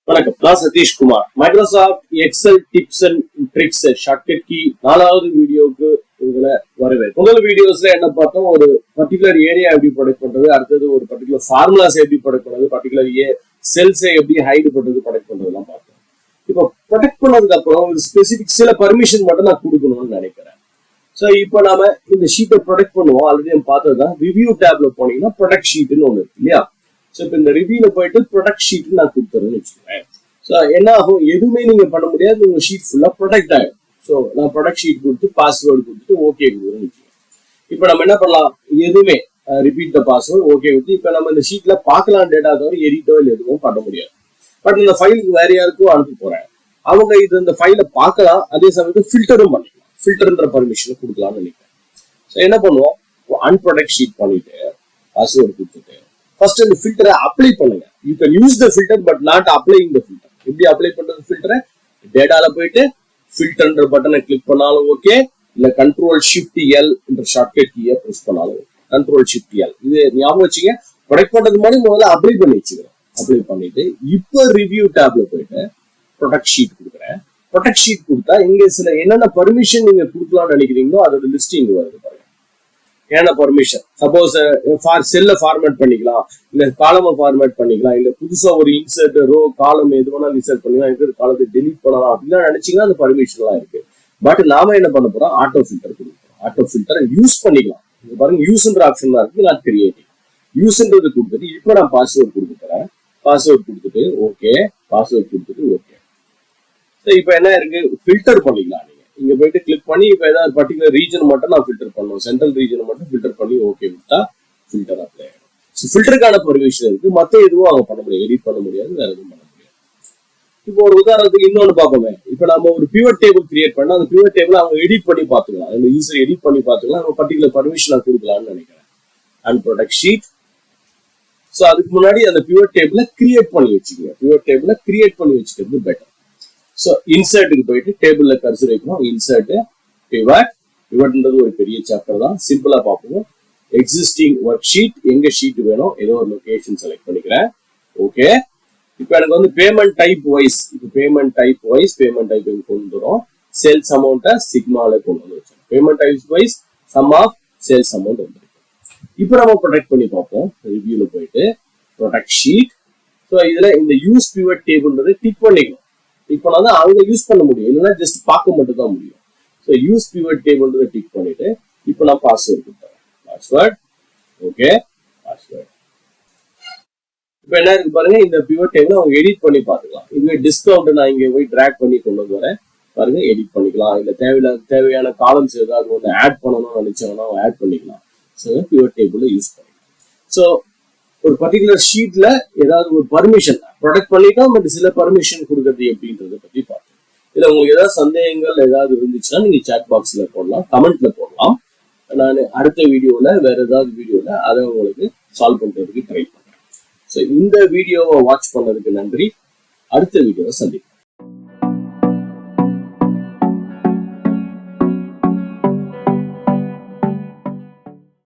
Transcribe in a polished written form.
வணக்கம், நான் Sathish Kumar. Microsoft Excel tips and tricks shortcut key 4வது வீடியோவுக்கு உங்களை வரவேற்கிறேன். முதல் வீடியோஸ்ல என்ன பார்த்தோம், ஒரு பர்டிகுலர் ஏரியா எப்படி ப்ரொடெக்ட் பண்றது, அடுத்தது ஒரு பர்டிகுலர் ஃபார்முலாஸ் எப்படி ப்ரொடெக்ட் பண்றது, பர்டிகுலர் செல்ஸை எப்படி ஹைட் பண்றது, ப்ரொடெக்ட் பண்றதுலாம் பார்த்தோம். இப்போ ப்ரொடெக்ட் பண்ணதுக்கு அப்புறம் ஒரு ஸ்பெசிபிக் சில பர்மிஷன் மட்டும் நான் கொடுக்கணும்னு நினைக்கிறேன். ஸோ இப்போ நாம இந்த ஷீட்டை ப்ரொடெக்ட் பண்ணுவோம். ஆல்ரெடி நம்ம பார்த்ததுதான். ரிவ்யூ டேப்ல போனீங்கன்னா ப்ரொடெக்ட் ஷீட்னு ஒன்று இருக்கு இல்லையா? ஸோ இப்போ இந்த ரிவ்யூல போயிட்டு ப்ரொடெக்ட் ஷீட் நான் கொடுத்துறேன்னு வச்சுக்கோங்க. ஸோ என்ன ஆகும், எதுவுமே நீங்க பண்ண முடியாது, உங்க ஷீட் ஃபுல்லா ப்ரொடெக்ட் ஆகும். ஸோ நான் ப்ரொடெக்ட் ஷீட் கொடுத்து பாஸ்வேர்டு கொடுத்துட்டு ஓகே கொடுக்குறேன்னு வச்சுக்கோங்க. இப்போ நம்ம என்ன பண்ணலாம், எதுவுமே ரிப்பீட் த பாஸ்வேர்டு ஓகே கொடுத்து இப்போ நம்ம இந்த ஷீட்ல பார்க்கலாம் டேட்டா தவிர எடிட்டோ இல்லை எதுவும் பண்ண முடியாது. பட் இந்த ஃபைலுக்கு வேற யாருக்கும் அனுப்ப போறேன், அவங்க இது இந்த ஃபைலை பார்க்கலாம், அதே சமயத்தில் ஃபில்டரும் பண்ணிக்கலாம். ஃபில்டர்ன்ற பர்மிஷன் கொடுக்கலாம்னு நினைக்கிறேன். ஸோ என்ன பண்ணுவோம், அன்ப்ரொடெக்ட் ஷீட் பண்ணிட்டு பாஸ்வேர்டு கொடுத்துட்டு ஃபர்ஸ்ட் இந்த ஃபில்டரை அப்ளை பண்ணுங்க. You can use the filter but not applying the filter. எப்படி அப்ளை பண்றது ஃபில்டரை, டேட்டால போயிட்டு ஃபில்டர்ன்ற பட்டனை கிளிக் பண்ணாலும் ஓகே, இல்ல Ctrl+Shift+L என்ற ஷார்ட்கட் கீயை பிரஸ் பண்ணாலும் ஓகே. Ctrl+Shift+L இது ஞாபகம் வச்சுங்க. ப்ரொடெக்ட் பண்றது மாதிரி முதல்ல அப்ளை பண்ணி வச்சுக்கிறோம். அப்ளை பண்ணிட்டு இப்போ ரிவ்யூ டேப்ல போயிட்டு ப்ரொடெக்ட் ஷீட் கொடுக்குறேன். ப்ரொடெக்ட் ஷீட் கொடுத்தா இங்க சில என்னென்ன பர்மிஷன் நீங்க கொடுக்கலாம்னு நினைக்கிறீங்களோ அதோட லிஸ்ட் இங்க வருது பாருங்க. என்ன பர்மிஷன், சப்போஸ் செல்ல ஃபார்மேட் பண்ணிக்கலாம், இல்ல காலமை ஃபார்மேட் பண்ணிக்கலாம், இல்ல புதுசா ஒரு இன்சர்ட் ரோ காலம் எது வேணாலும் இன்சர்ட் பண்ணிக்கலாம், இருக்கிற காலத்தை டெலிட் பண்ணலாம் அப்படிலாம் நினைச்சீங்கன்னா அந்த பர்மிஷன் எல்லாம் இருக்கு. பட் நாம என்ன பண்ண போறோம், ஆட்டோ ஃபில்டர் கொடுக்குறோம். ஆட்டோ ஃபில்டர் யூஸ் பண்ணிக்கலாம். இங்க பாருங்க, யூஸ்ன்ற ஆப்ஷன் தான் இருக்கு, நான் கிரியேட்டிவ் யூஸ்ன்றது கொடுத்துட்டு இப்போ நான் பாஸ்வேர்ட் கொடுக்க போறேன். பாஸ்வேர்ட் கொடுத்துட்டு ஓகே, பாஸ்வேர்ட் கொடுத்துட்டு ஓகே. இப்போ என்ன இருக்கு, ஃபில்டர் பண்ணிக்கலாம். நீங்க இங்க போயிட்டு கிளிக் பண்ணி இப்போ ஏதாவது பர்டிகுலர் ரீஜன் மட்டும் நான் ஃபில்டர் பண்ணுவோம், சென்ட்ரல் ரீஜனை மட்டும் ஃபில்டர் பண்ணி ஓகே விட்டா ஃபில்டர் அப்ளை ஆகும். ஸோ ஃபில்டருக்கான பர்மிஷன் இருக்கு, மற்ற எதுவும் அவங்க பண்ண முடியாது, எடிட் பண்ண முடியாது, வேற எதுவும் பண்ண முடியாது. இப்போ ஒரு உதாரணத்துக்கு இன்னொன்று பார்ப்போமே, இப்போ நம்ம ஒரு பிவட் டேபிள் கிரியேட் பண்ணா அந்த பிவட் டேபிள் அவங்க எடிட் பண்ணி பார்த்துக்கலாம், அந்த யூசர் எடிட் பண்ணி பார்த்துக்கலாம், நம்ம பர்டிகுலர் பர்மிஷன் நான் கொடுக்கலாம்னு நினைக்கிறேன். அன்ப்ரொடெக்ட் ஷீட். ஸோ அதுக்கு முன்னாடி அந்த பிவட் டேபிளை கிரியேட் பண்ணி வச்சுக்கோங்க. பிவட் டேபிளை கிரியேட் பண்ணி வச்சுக்கிறது பெட்டர். ஸோ இன்சர்ட்டுக்கு போயிட்டு டேபிள்ல கர்சர் வைக்கணும். Insert pivot. பிவட்ன்றது ஒரு பெரிய சாப்டர் தான், சிம்பிளா பார்ப்போம். எக்ஸிஸ்டிங் ஒர்க் ஷீட், எங்க ஷீட் வேணும் ஏதோ ஒரு லொகேஷன் செலக்ட் பண்ணிக்கிறேன். ஓகே. இப்போ எனக்கு வந்து பேமெண்ட் டைப் வைஸ், இப்போ payment type wise payment type கொண்டு வரும். சேல்ஸ் அமௌண்ட்டை சிக்மால கொண்டு வந்து வச்சோம். Payment type wise sum of sales amount வந்துருக்கு. இப்போ நம்ம ப்ரொடெக்ட் பண்ணி பார்ப்போம். ரிவ்யூல போயிட்டு ப்ரொடெக்ட் ஷீட். ஸோ இதுல இந்த யூஸ் பிவட் டேபிள்ன்றது டிக் பண்ணிக்கணும். டிக் பண்ணாதான் அவங்க யூஸ் பண்ண முடியும், இல்லைன்னா ஜஸ்ட் பார்க்க மட்டும் தான் முடியும். ஸோ யூஸ் பிவட் டேபிள்ன்றதை டிக் பண்ணிட்டு இப்போ நான் பாஸ்வேர்ட் கொடுத்தேன். Password okay, password. இப்போ என்ன இருக்கு பாருங்க, இந்த பிவட் டேபிள் அவங்க எடிட் பண்ணி பார்த்துக்கலாம். இதுவே டிஸ்கவுண்ட் நான் இங்கே போய் ட்ராக் பண்ணி கொண்டு வந்து வரேன் பாருங்க, எடிட் பண்ணிக்கலாம். இல்லை தேவையான காலம்ஸ் ஏதாவது ஒன்று ஆட் பண்ணணும்னு நினைச்சாங்கன்னா ஆட் பண்ணிக்கலாம். ஸோ பிவட் டேபிள் யூஸ் பண்ணிக்கலாம். ஸோ ஒரு பர்டிகுலர் ஷீட்ல ஏதாவது ஒரு பர்மிஷன் ப்ரொடெக்ட் பண்ணிட்டோம், பட் சில பர்மிஷன் கொடுக்கறது எப்படின்றத பத்தி பார்த்தோம். இதுல உங்களுக்கு ஏதாவது சந்தேகங்கள் ஏதாவது இருந்துச்சுன்னா நீங்க சாட் பாக்ஸ்ல போடலாம், கமெண்ட்ல போடலாம். நான் அடுத்த வீடியோல வேற ஏதாவது வீடியோல அதை உங்களுக்கு சால்வ் பண்றதுக்கு ட்ரை பண்றேன். ஸோ இந்த வீடியோவை வாட்ச் பண்ணதுக்கு நன்றி. அடுத்த வீடியோவை சந்திப்போம்.